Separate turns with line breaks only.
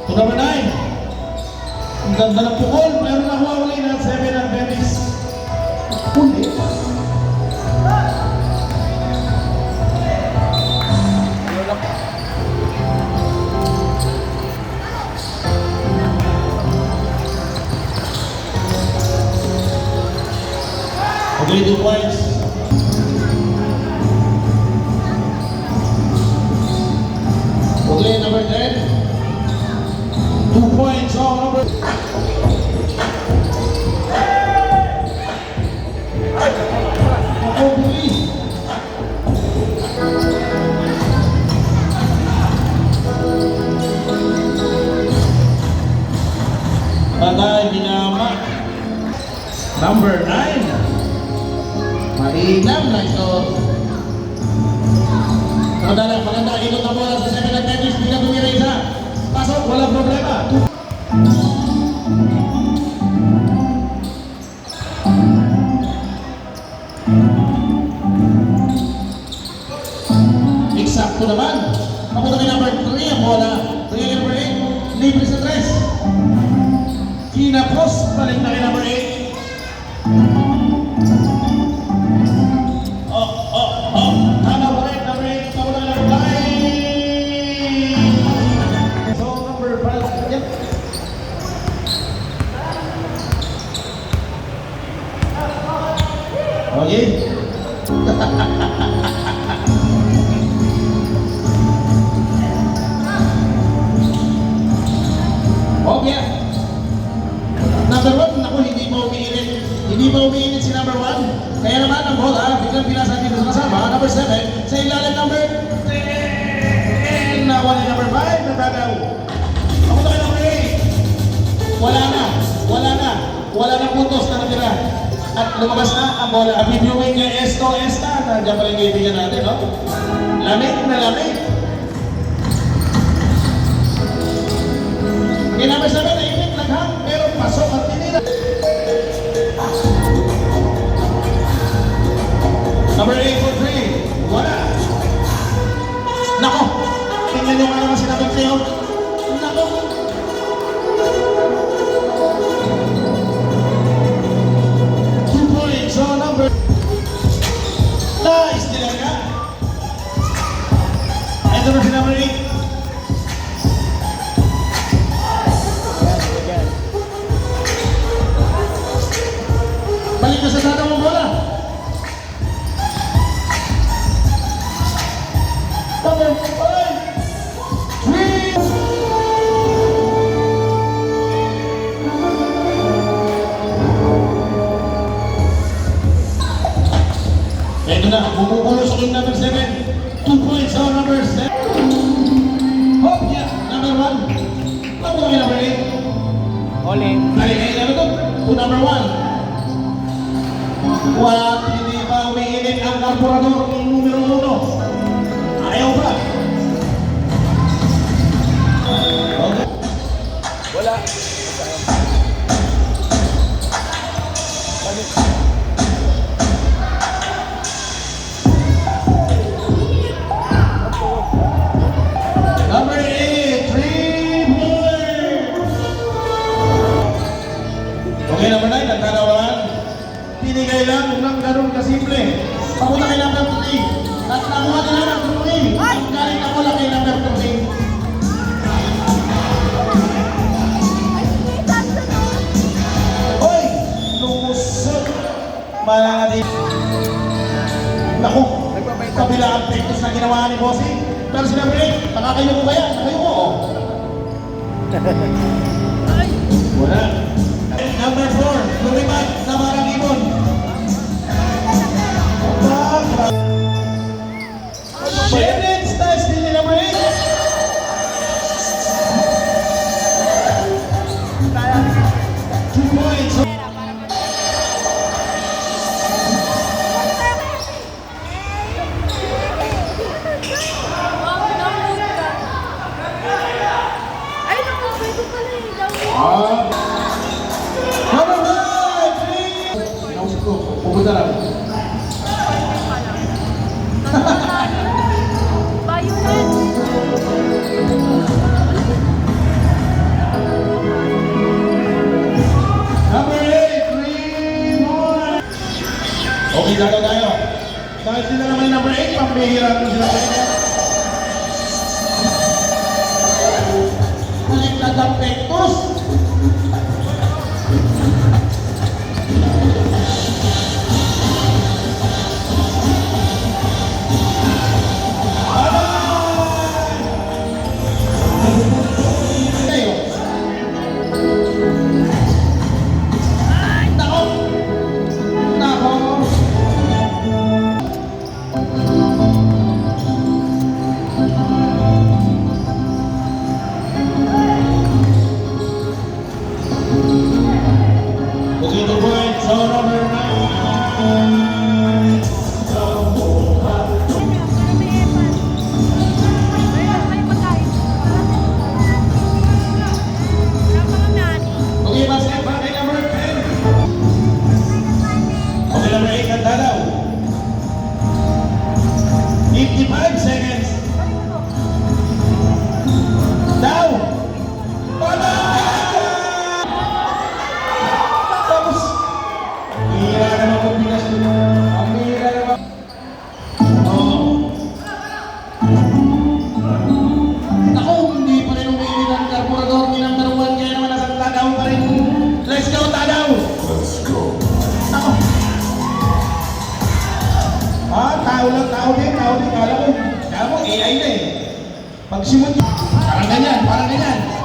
To number 9. Ang ganda ng pukol, pero nakuha uli ng 7 ang Betis. Uli. Okay, 2 points. Okay, number 10. 2 points. Oh, number. Oh, please. Patay, binama. Number 9. Mainam na ito. Maganda, maganda. Ikot na bola sa 7 at Betis. Hindi na tumira isa. Pasok, walang problema. Eksakto naman. Papunta kay number 3 ang bola. Bring number 8. Libre sa 3. Kinapos. Balik na kay number 8. Okay. Okay. Number 1, naku, hindi pa umiinit. Hindi pa umiinit si number 1. Kaya naman ang bola, biglang pinasan dito sa kasama. Number 7, sa ilalim number 10. Nakuha ni number 5, natagaw. Ako na kay number 8. Wala na. Wala na puntos na natira. At lumabas na ang bola. Viewing niya Esta. Nandiyan pala yung kaibigan natin, no? Lamig na lamig. Okay, number 7, naipit laghang, pero pasok at tinira. Number 8 for 3. Wala. Nako! Tingnan nyo nga naman sinabing sa'yo. Nako! So number nice talaga. Ito na si number 8. Balik na sa sana mong bola. Number 5. 3. Ito na, bumubulo sa king number 7. 2 points on number 7. Hop, yeah, number 1. Bago kami number 8.
Oling.
Balik, ano to? To number 1. What? Hindi pa umiinit ang karburador ng numero 1. Ayaw ba? Okay.
Wala.
Number 8, 3 points. Okay, number 9, nagkarawan. Pinigay lang ng ganun kasimple. Papunta kay number 3. At nakuha nila ng 3. Ang galing ako lang kay number 3. Hoy! Lumusot! Malanga din. Naku! Kabila ang practice na ginawa ni Bossing. Pero sinabi rin, nakakayo ko kaya? Nakayo ko, oh. Wala. Number 4, lumipat na marang ibon. Shedden styles din ni number 8. Pupunta lang. dalaw tayo. Dahil sila naman number 8, pambihira ito sila. Baliktad ang pektos. Dalaw. 55 seconds. Daw. Wala! Tapos, hira naman kung bigas nyo. Ang hira naman. Oo. Ako, hindi pa rin umiinig ang karburador ni number 1, kaya naman nasa Tadaw pa rin. Let's go, Tadaw! Let's go. Ako. Tao lang, tao din. Kala mo, AI na eh. Pag simon, parang ganyan.